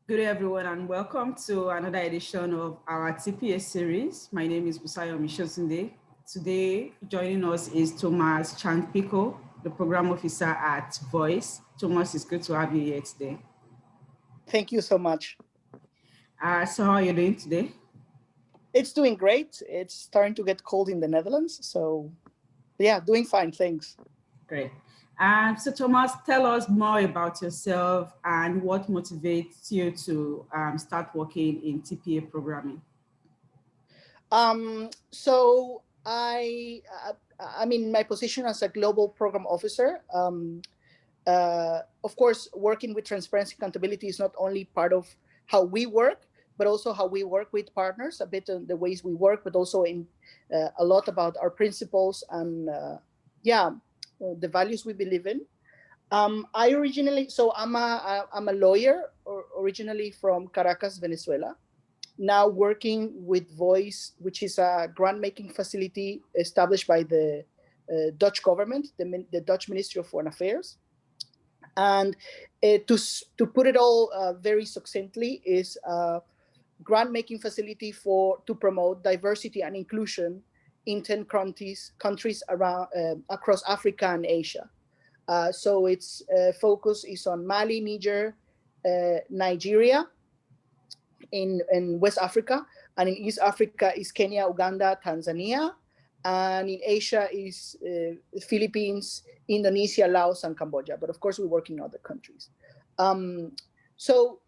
Good day, everyone, and welcome to another edition of our TPA series. My name is Busayo Mishosunde. Today, joining us is Tomás Chang Pico, the program officer at Voice. Thomas, it's good to have you here today. Thank you so much. So how are you doing today? It's doing great. It's starting to get cold in the Netherlands. So yeah, doing fine. Thanks. Great. So Thomas, tell us more about yourself and what motivates you to start working in TPA programming. So I'm in my position as a global program officer. Of course, working with transparency accountability is not only part of how we work, but also how we work with partners, a bit on the ways we work, but also in a lot about our principles and the values we believe in. I'm a lawyer originally from Caracas, Venezuela. Now working with Voice, which is a grant making facility established by the Dutch government, the Dutch Ministry of Foreign Affairs. And to put it all very succinctly, is a grant making facility to promote diversity and inclusion in 10 countries around across Africa and Asia. So its focus is on Mali, Niger, Nigeria, in West Africa, and in East Africa is Kenya, Uganda, Tanzania, and in Asia is Philippines, Indonesia, Laos, and Cambodia. But of course, we work in other countries. So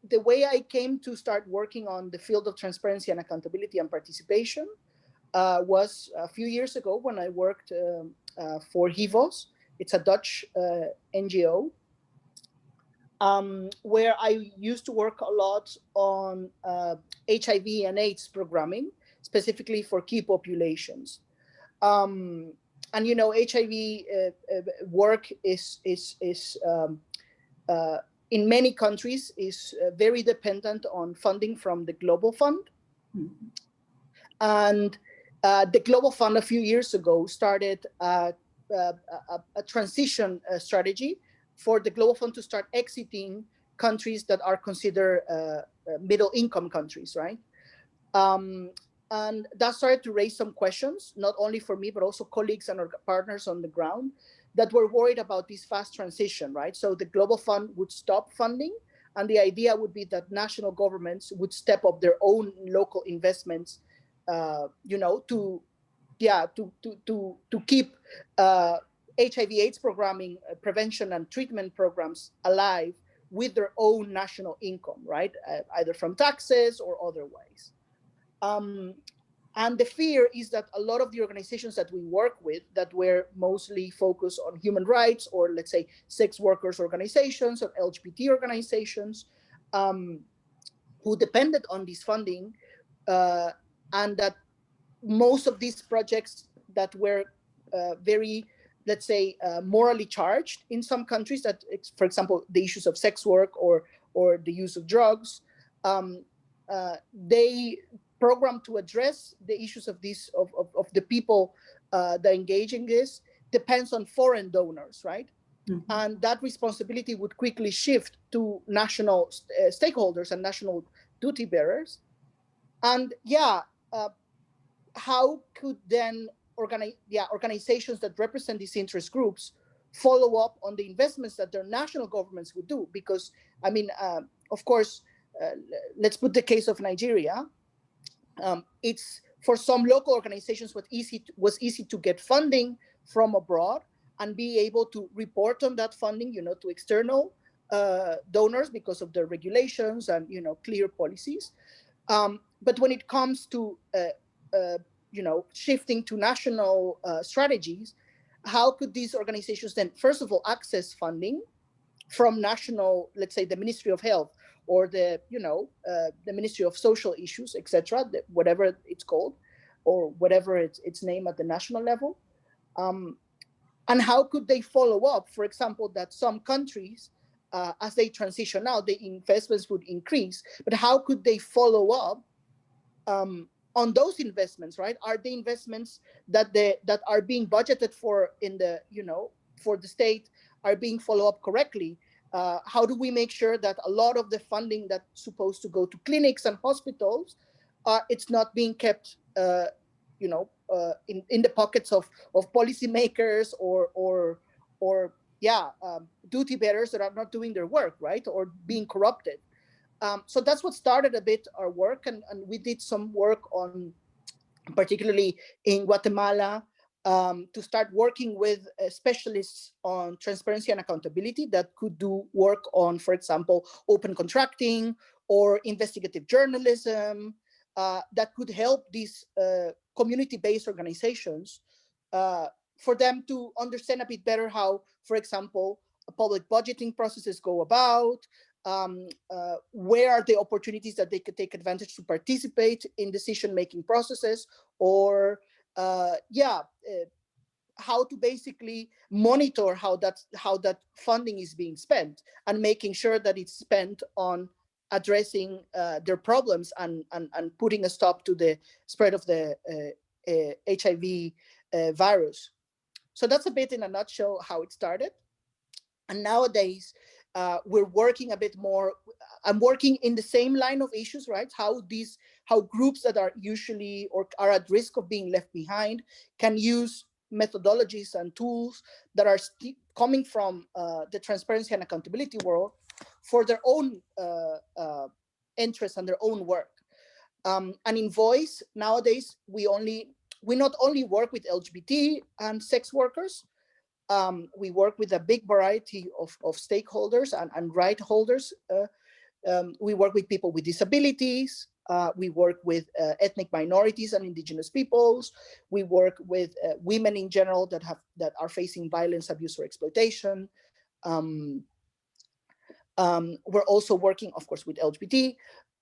the way I came to start working on the field of transparency and accountability and participation was a few years ago when I worked for HIVOS. It's a Dutch NGO where I used to work a lot on HIV and AIDS programming, specifically for key populations. And you know, HIV work is in many countries is very dependent on funding from the Global Fund. Mm-hmm. And the Global Fund a few years ago started a transition strategy for the Global Fund to start exiting countries that are considered middle income countries, right? And that started to raise some questions, not only for me, but also colleagues and our partners on the ground that were worried about this fast transition, right? So the Global Fund would stop funding, and the idea would be that national governments would step up their own local investments, to keep HIV/AIDS programming, prevention and treatment programs alive with their own national income, right? Either from taxes or otherwise. And the fear is that a lot of the organizations that we work with that were mostly focused on human rights, or let's say sex workers organizations or LGBT organizations, who depended on this funding, and that most of these projects that were very, let's say, morally charged in some countries, that, for example, the issues of sex work or the use of drugs, they program to address the issues of the people that engage in this depends on foreign donors, right? Mm-hmm. And that responsibility would quickly shift to national stakeholders and national duty bearers. And how could then organizations that represent these interest groups follow up on the investments that their national governments would do? Because, I mean, of course, let's put the case of Nigeria. It's for some local organizations was easy to get funding from abroad and be able to report on that funding, to external donors because of the regulations and, clear policies. But when it comes to shifting to national strategies, how could these organizations then, first of all, access funding from national, let's say, the Ministry of Health or the Ministry of Social Issues, etc., whatever it's called, or whatever its name at the national level, and how could they follow up, for example, that some countries, as they transition out, the investments would increase, but how could they follow up on those investments, right? Are the investments that are being budgeted for in the, for the state are being followed up correctly? How do we make sure that a lot of the funding that's supposed to go to clinics and hospitals, it's not being kept, in the pockets of policymakers or duty bearers that are not doing their work, right, or being corrupted. So that's what started a bit our work, and we did some work on, particularly in Guatemala, to start working with specialists on transparency and accountability that could do work on, for example, open contracting or investigative journalism, that could help these community-based organizations for them to understand a bit better how, for example, public budgeting processes go about, where are the opportunities that they could take advantage to participate in decision-making processes, or how to basically monitor how that funding is being spent, and making sure that it's spent on addressing their problems and putting a stop to the spread of the HIV virus. So that's a bit in a nutshell how it started. And nowadays, we're working a bit more. I'm working in the same line of issues, right? How groups that are usually or are at risk of being left behind can use methodologies and tools that are coming from the transparency and accountability world for their own interests and their own work. And in Voice nowadays, we not only work with LGBT and sex workers. We work with a big variety of stakeholders and right holders. We work with people with disabilities. We work with ethnic minorities and indigenous peoples. We work with women in general that are facing violence, abuse, or exploitation. We're also working, of course, with LGBT,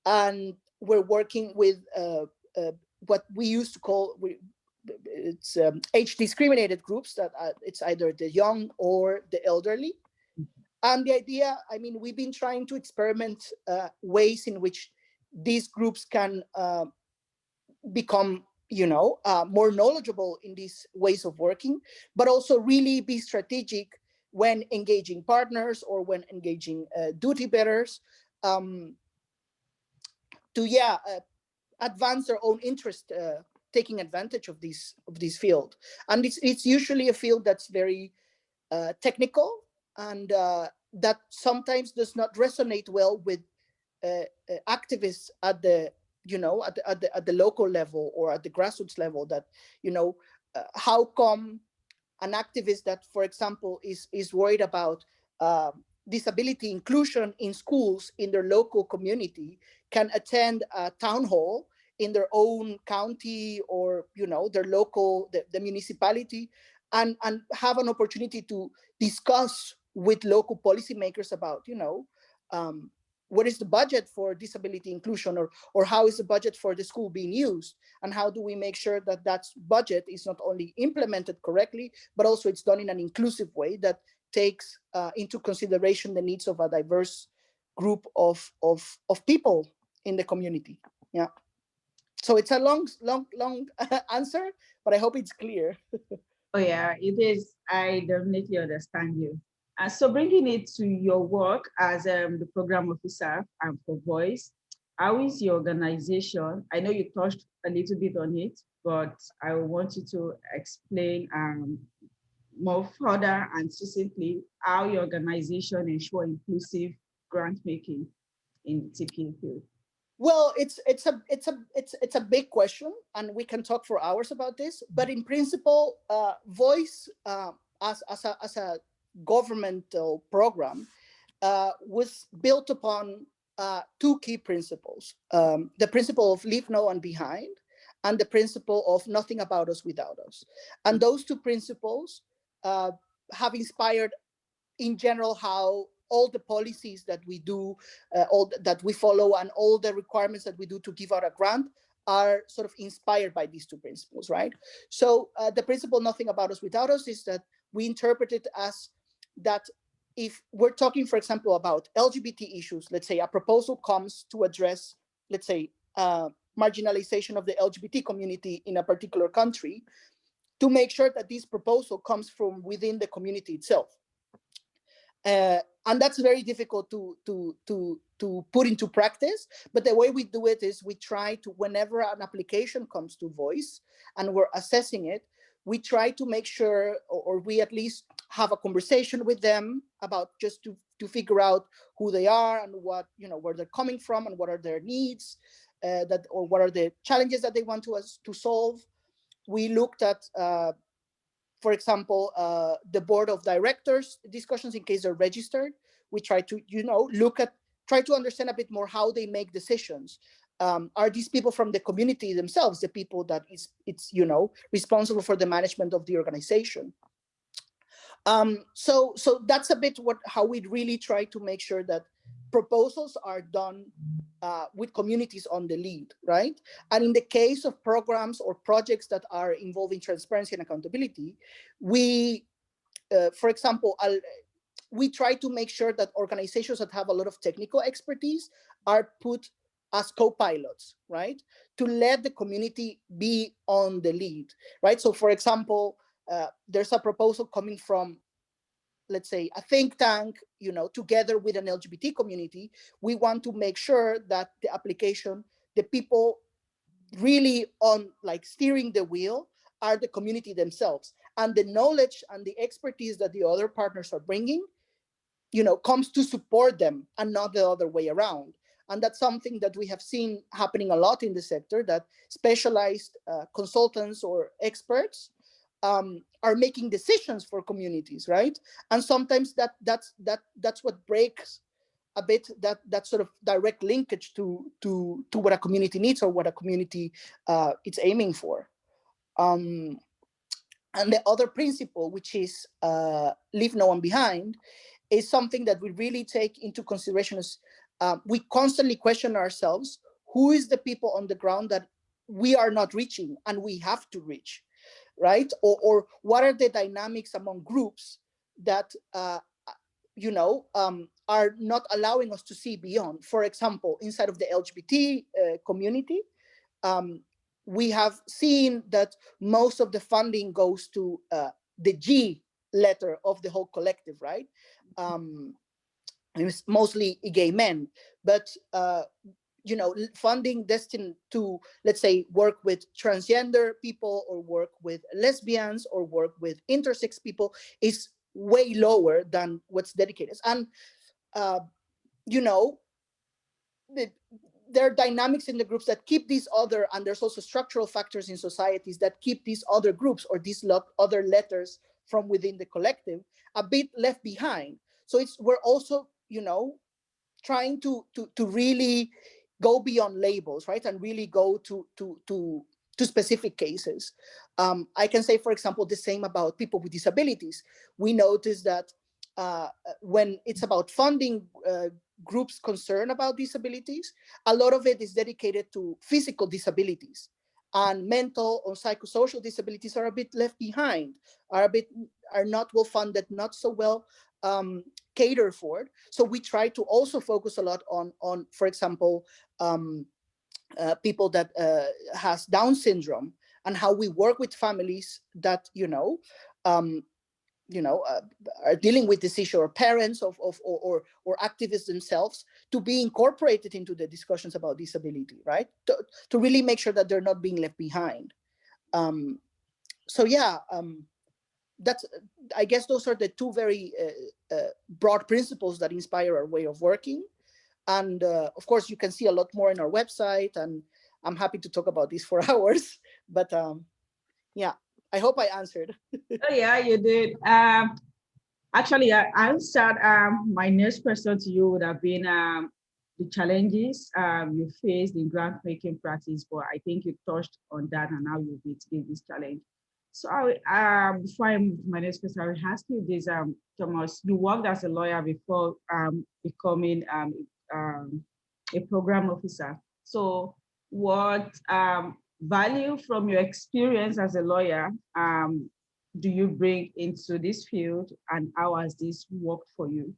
and we're working with what we used to call it's age discriminated groups, that it's either the young or the elderly. And the idea, I mean, we've been trying to experiment ways in which these groups can become, more knowledgeable in these ways of working, but also really be strategic when engaging partners or when engaging duty bearers to advance their own interest, taking advantage of this field. And it's usually a field that's very technical, and that sometimes does not resonate well with activists at the at the local level or at the grassroots level. That how come an activist that, for example, is worried about disability inclusion in schools in their local community can attend a town hall in their own county or their local the municipality, and have an opportunity to discuss with local policymakers about what is the budget for disability inclusion, or how is the budget for the school being used, and how do we make sure that that budget is not only implemented correctly, but also it's done in an inclusive way that takes into consideration the needs of a diverse group of people in the community. Yeah. So it's a long answer, but I hope it's clear. Oh yeah, it is. I definitely understand you. So bringing it to your work as the program officer and for Voice, how is your organization? I know you touched a little bit on it, but I want you to explain more further and succinctly how your organization ensure inclusive grant making in the TPA field. Well, it's a big question, and we can talk for hours about this. But in principle, Voice as a governmental program was built upon two key principles: the principle of leave no one behind, and the principle of nothing about us without us. And those two principles have inspired, in general, how all the policies that we do, all that we follow, and all the requirements that we do to give out a grant are sort of inspired by these two principles, right? So the principle nothing about us without us is that we interpret it as that if we're talking, for example, about LGBT issues, let's say a proposal comes to address, let's say, marginalization of the LGBT community in a particular country, to make sure that this proposal comes from within the community itself. And that's very difficult to put into practice. But the way we do it is we try to, whenever an application comes to Voice and we're assessing it, we try to make sure, or we at least have a conversation with them about just to figure out who they are and what, where they're coming from and what are their needs, or what are the challenges that they want to solve. We looked at, for example, the board of directors discussions in case they're registered. We try to, try to understand a bit more how they make decisions. Are these people from the community themselves, the people that it's responsible for the management of the organization? So that's a bit how we really try to make sure that proposals are done with communities on the lead, right? And in the case of programs or projects that are involving transparency and accountability, we, for example, we try to make sure that organizations that have a lot of technical expertise are put as co-pilots, right? To let the community be on the lead, right? So for example, there's a proposal coming from, let's say, a think tank, together with an LGBT community. We want to make sure that the application, the people really on steering the wheel are the community themselves, and the knowledge and the expertise that the other partners are bringing, comes to support them and not the other way around. And that's something that we have seen happening a lot in the sector, that specialized consultants or experts are making decisions for communities, right? And sometimes that's what breaks a bit that sort of direct linkage to what a community needs or what a community it's aiming for. And the other principle, which is leave no one behind, is something that we really take into consideration. As we constantly question ourselves, who is the people on the ground that we are not reaching and we have to reach, right? Or what are the dynamics among groups that are not allowing us to see beyond. For example, inside of the LGBT community, we have seen that most of the funding goes to the G letter of the whole collective, right? It's mostly gay men, but funding destined to, let's say, work with transgender people or work with lesbians or work with intersex people is way lower than what's dedicated. And there are dynamics in the groups that keep these other, and there's also structural factors in societies that keep these other groups or these other letters from within the collective a bit left behind. So we're also trying to really go beyond labels, right? And really go to specific cases. I can say, for example, the same about people with disabilities. We notice that when it's about funding groups concerned about disabilities, a lot of it is dedicated to physical disabilities, and mental or psychosocial disabilities are a bit left behind, are not well funded, not so well catered for. So we try to also focus a lot on for example, people that has Down syndrome, and how we work with families that are dealing with this issue, or parents or activists themselves, to be incorporated into the discussions about disability, right? To really make sure that they're not being left behind. So yeah, that's, I guess those are the two very broad principles that inspire our way of working. And of course, you can see a lot more in our website, and I'm happy to talk about this for hours. But yeah, I hope I answered. Oh yeah, you did. Actually, I'll start. My next question to you would have been the challenges you faced in grant making practice, but I think you touched on that and how you mitigate this challenge. So before I move to my next question, I will ask you this, Thomas. You worked as a lawyer before becoming a program officer. So what value from your experience as a lawyer do you bring into this field, and how has this worked for you?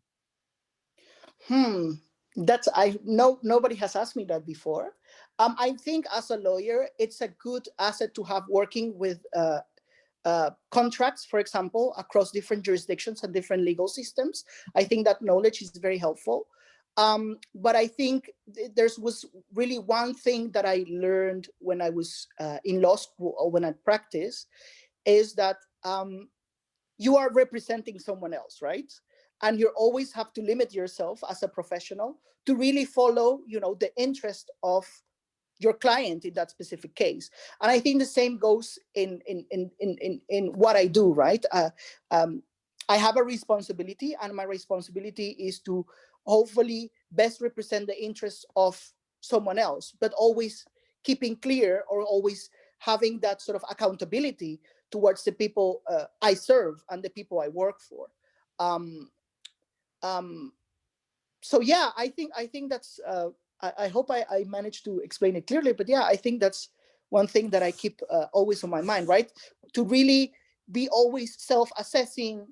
That's, I know nobody has asked me that before. I think as a lawyer, it's a good asset to have working with contracts, for example, across different jurisdictions and different legal systems. I think that knowledge is very helpful. But I think there was really one thing that I learned when I was in law school or when I practiced, is that you are representing someone else, right? And you always have to limit yourself as a professional to really follow, the interest of your client in that specific case. And I think the same goes in what I do, right? I have a responsibility, and my responsibility is to hopefully best represent the interests of someone else, but always keeping clear, or always having that sort of accountability towards the people I serve and the people I work for. Um, so yeah, I think that's. I hope I managed to explain it clearly. But yeah, I think that's one thing that I keep always on my mind, right? To really be always self-assessing.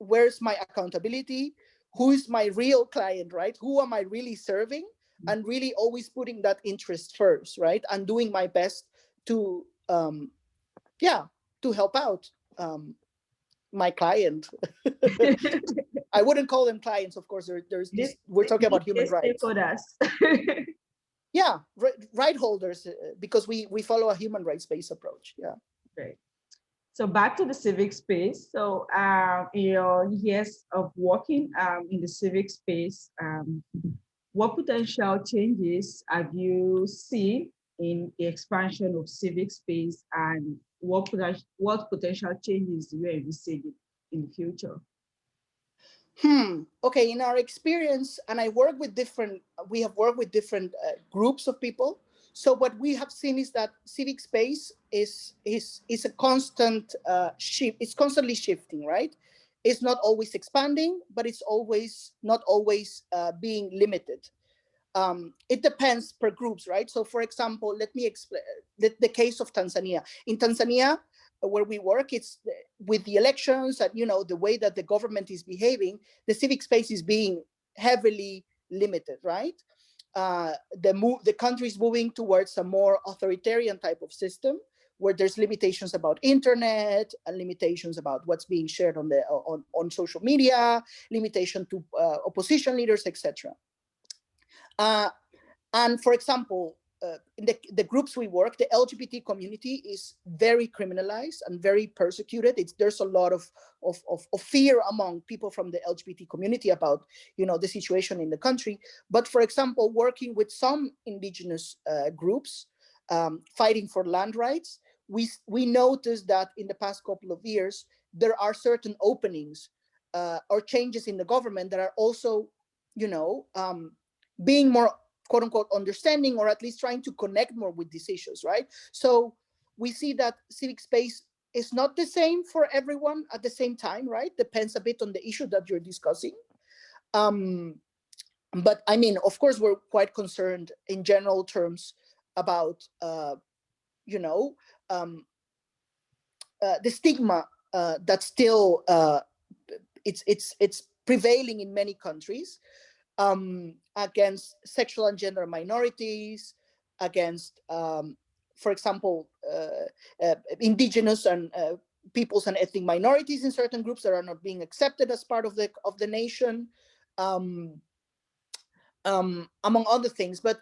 Where's my accountability? Who is my real client, right? Who am I really serving? And really always putting that interest first, right? And doing my best to to help out my client. I wouldn't call them clients, of course. There's this. We're talking about human rights. Stakeholders. Yeah, right holders, because we follow a human rights-based approach. Yeah. Great. So back to the civic space. So in your years of working in the civic space, what potential changes have you seen in the expansion of civic space, and what potential changes do you envisage in the future? Okay, in our experience, and we have worked with different groups of people. So what we have seen is that civic space is a constant shift. It's constantly shifting, right? It's not always expanding, but it's not always being limited. It depends per groups, right? So for example, let me explain the case of Tanzania. In Tanzania, where we work, it's with the elections and the way that the government is behaving, the civic space is being heavily limited, right? The country is moving towards a more authoritarian type of system, where there's limitations about internet and limitations about what's being shared on social media, limitation to opposition leaders, etc. And for example, in the groups we work, the LGBT community is very criminalized and very persecuted. There's a lot of fear among people from the LGBT community about the situation in the country. But for example, working with some indigenous groups fighting for land rights, we noticed that in the past couple of years there are certain openings or changes in the government that are also being more quote unquote understanding, or at least trying to connect more with these issues, right? So we see that civic space is not the same for everyone at the same time, right? Depends a bit on the issue that you're discussing. But I mean, of course, we're quite concerned in general terms about, the stigma that still it's prevailing in many countries. Against sexual and gender minorities, against, for example, indigenous and peoples and ethnic minorities in certain groups that are not being accepted as part of the nation, among other things. But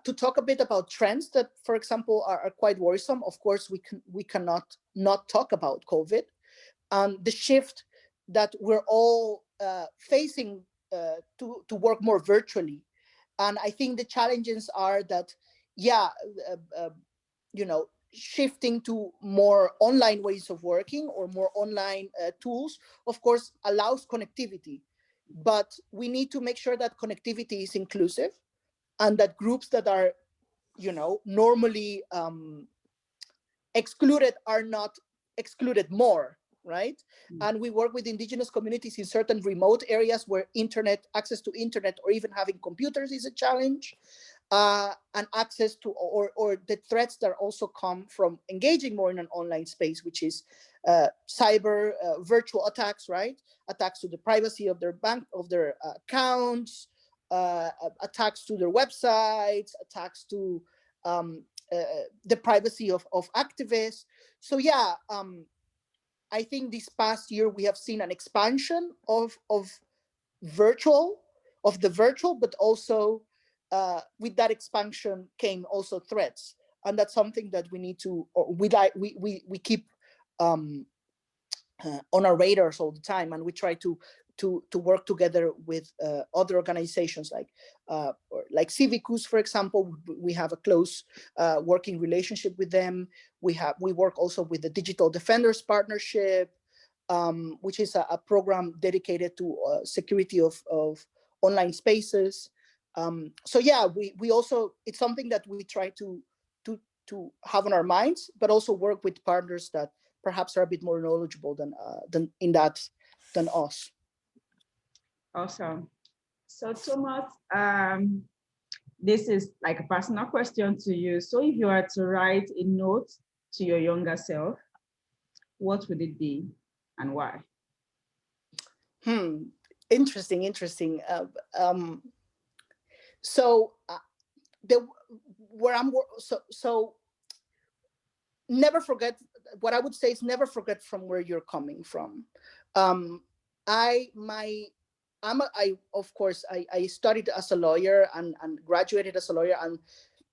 to talk a bit about trends that, for example, are quite worrisome, of course, we cannot not talk about COVID and the shift that we're all facing to work more virtually. And I think the challenges are that, shifting to more online ways of working or more online tools, of course, allows connectivity. But we need to make sure that connectivity is inclusive and that groups that are, normally excluded are not excluded more, right? And we work with indigenous communities in certain remote areas where access to internet or even having computers is a challenge, and access to or the threats that also come from engaging more in an online space, which is cyber virtual attacks, right? Attacks to the privacy of their accounts, attacks to their websites, attacks to the privacy of activists. So yeah, I think this past year we have seen an expansion of the virtual, but also with that expansion came also threats, and that's something that we need to, or we keep on our radars all the time, and we try to work together with other organizations like Civicus, for example. We have a close working relationship with them. We work also with the Digital Defenders Partnership, which is a program dedicated to security of online spaces. So yeah, we also, it's something that we try to have on our minds, but also work with partners that perhaps are a bit more knowledgeable than us. Awesome. So Thomas, this is like a personal question to you. So if you were to write a note to your younger self, what would it be and why? Interesting. So never forget. What I would say is never forget from where you're coming from. I of course I studied as a lawyer and graduated as a lawyer, and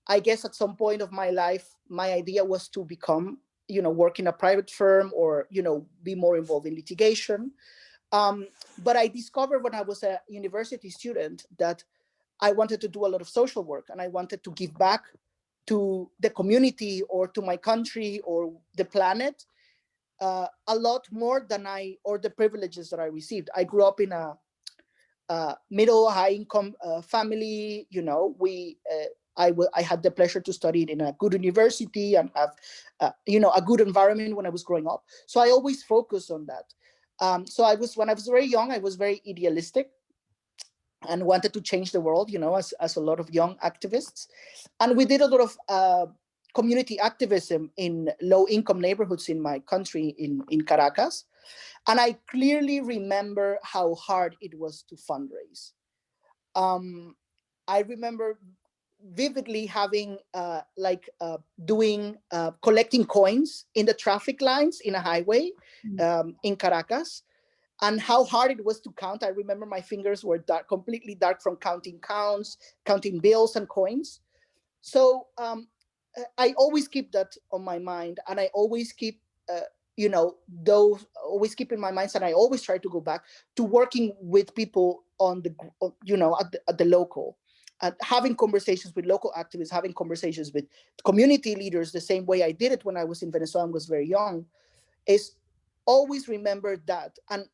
I guess at some point of my life my idea was to become, work in a private firm, or be more involved in litigation. But I discovered when I was a university student that I wanted to do a lot of social work, and I wanted to give back to the community or to my country or the planet a lot more than the privileges that I received. I grew up in a middle high income family. I had the pleasure to study in a good university and have a good environment when I was growing up. So I always focused on that. When I was very young, I was very idealistic and wanted to change the world, as a lot of young activists. And we did a lot of community activism in low-income neighborhoods in my country, in Caracas. And I clearly remember how hard it was to fundraise. I remember vividly having collecting coins in the traffic lines in a highway in Caracas, and how hard it was to count. I remember my fingers were completely dark from counting bills and coins. So I always keep that on my mind, and I always keep always keep in my mind, and I always try to go back to working with people at the local, having conversations with local activists, having conversations with community leaders, the same way I did it when I was in Venezuela and was very young. Is always remember that, and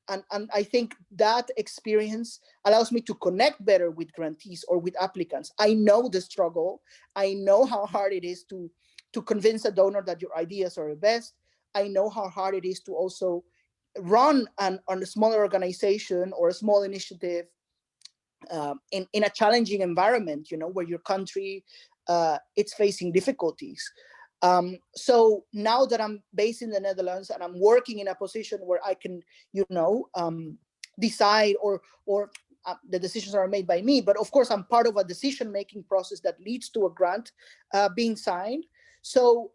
I think that experience allows me to connect better with grantees or with applicants. I know the struggle. I know how hard it is to convince a donor that your ideas are the best. I know how hard it is to also run on a smaller organization or a small initiative in a challenging environment, where your country it's facing difficulties. So now that I'm based in the Netherlands and I'm working in a position where I can, decide or the decisions are made by me, but of course I'm part of a decision-making process that leads to a grant being signed. So,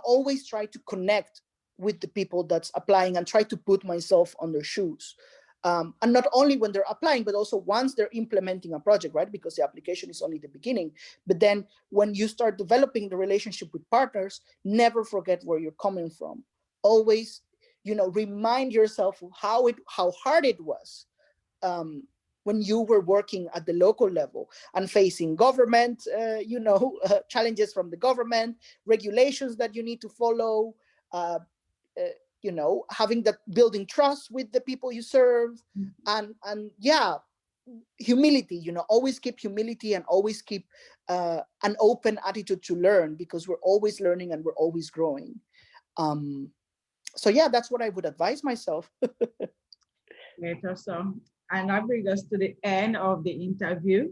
always try to connect with the people that's applying and try to put myself on their shoes. And not only when they're applying, but also once they're implementing a project, right? Because the application is only the beginning. But then when you start developing the relationship with partners, never forget where you're coming from. Always, remind yourself of how hard it was when you were working at the local level and facing government, challenges from the government, regulations that you need to follow, having that building trust with the people you serve, and humility. Always keep humility and always keep an open attitude to learn, because we're always learning and we're always growing. So yeah, that's what I would advise myself. Great, awesome. And that brings us to the end of the interview.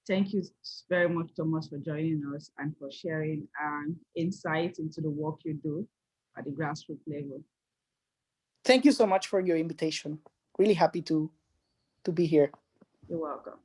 Thank you very much, Thomas, for joining us and for sharing insight into the work you do at the grassroots level. Thank you so much for your invitation. Really happy to be here. You're welcome.